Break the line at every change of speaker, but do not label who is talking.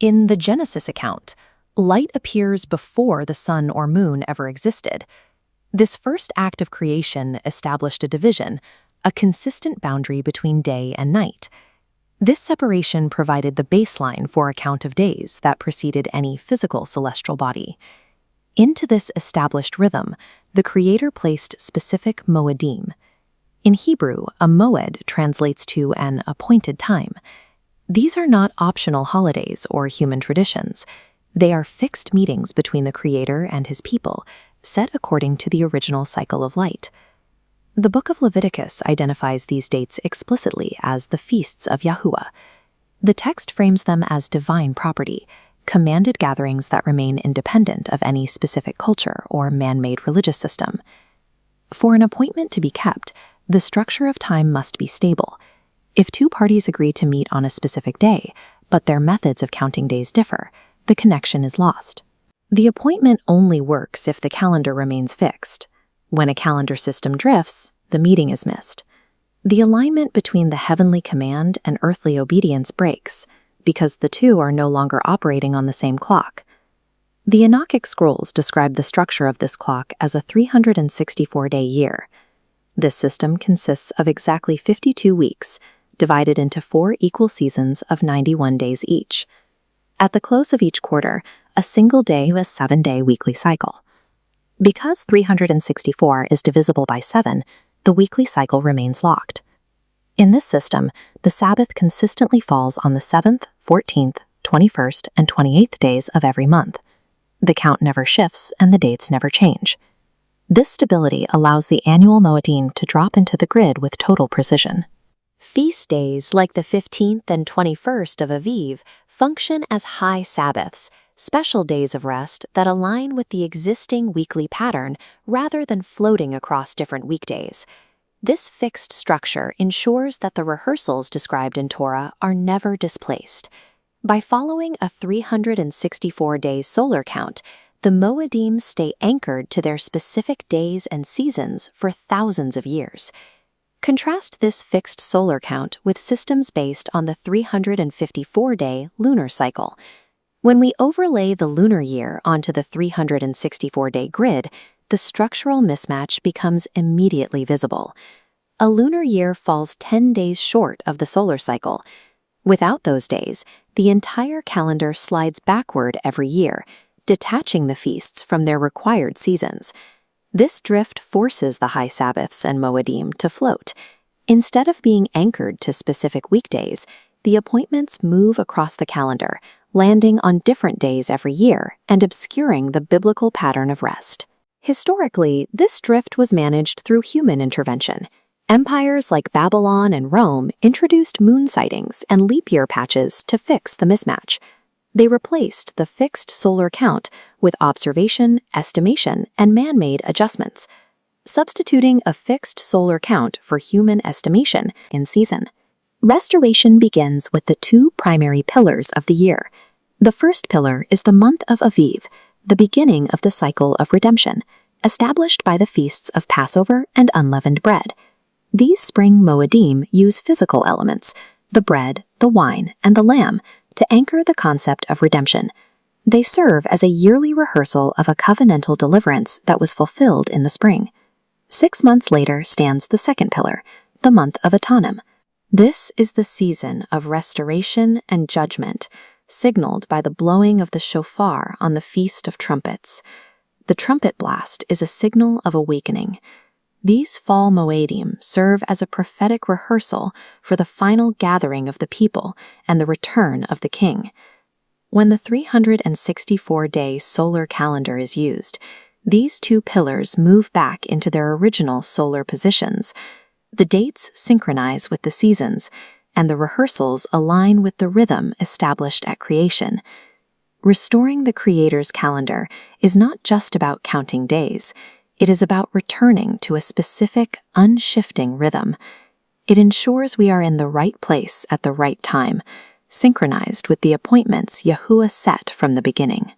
In the Genesis account, light appears before the sun or moon ever existed. This first act of creation established a division, a consistent boundary between day and night. This separation provided the baseline for a count of days that preceded any physical celestial body. Into this established rhythm, the Creator placed specific Moedim. In Hebrew, a moed translates to an appointed time. These are not optional holidays or human traditions. They are fixed meetings between the Creator and His people, set according to the original cycle of light. The book of Leviticus identifies these dates explicitly as the feasts of Yahuwah. The text frames them as divine property, commanded gatherings that remain independent of any specific culture or man-made religious system. For an appointment to be kept, the structure of time must be stable. If two parties agree to meet on a specific day, but their methods of counting days differ, the connection is lost. The appointment only works if the calendar remains fixed. When a calendar system drifts, the meeting is missed. The alignment between the heavenly command and earthly obedience breaks, because the two are no longer operating on the same clock. The Enochic scrolls describe the structure of this clock as a 364-day year. This system consists of exactly 52 weeks, divided into 4 equal seasons of 91 days each. At the close of each quarter, a single day is a 7-day weekly cycle. Because 364 is divisible by 7, the weekly cycle remains locked. In this system, the Sabbath consistently falls on the 7th, 14th, 21st, and 28th days of every month. The count never shifts and the dates never change. This stability allows the annual Moedim to drop into the grid with total precision.
Feast days like the 15th and 21st of Aviv function as high Sabbaths, special days of rest that align with the existing weekly pattern rather than floating across different weekdays. This fixed structure ensures that the rehearsals described in Torah are never displaced. By following a 364-day solar count, the Moedim stay anchored to their specific days and seasons for thousands of years. Contrast this fixed solar count with systems based on the 354-day lunar cycle. When we overlay the lunar year onto the 364-day grid, the structural mismatch becomes immediately visible. A lunar year falls 10 days short of the solar cycle. Without those days, the entire calendar slides backward every year, detaching the feasts from their required seasons. This drift forces the high Sabbaths and Moedim to float. Instead of being anchored to specific weekdays, the appointments move across the calendar, landing on different days every year and obscuring the biblical pattern of rest. Historically, this drift was managed through human intervention. Empires like Babylon and Rome introduced moon sightings and leap year patches to fix the mismatch. They replaced the fixed solar count with observation, estimation, and man-made adjustments, substituting a fixed solar count for human estimation in season. Restoration begins with the 2 primary pillars of the year. The first pillar is the month of Aviv, the beginning of the cycle of redemption, established by the feasts of Passover and unleavened bread. These spring Moedim use physical elements, the bread, the wine, and the lamb, to anchor the concept of redemption. They serve as a yearly rehearsal of a covenantal deliverance that was fulfilled in the spring. 6 months later stands the second pillar, the month of Etanim. This is the season of restoration and judgment, signaled by the blowing of the shofar on the Feast of Trumpets. The trumpet blast is a signal of awakening. These fall Moedim serve as a prophetic rehearsal for the final gathering of the people and the return of the king. When the 364-day solar calendar is used, these 2 pillars move back into their original solar positions. The dates synchronize with the seasons, and the rehearsals align with the rhythm established at creation. Restoring the Creator's calendar is not just about counting days. It is about returning to a specific, unshifting rhythm. It ensures we are in the right place at the right time, synchronized with the appointments Yahuwah set from the beginning.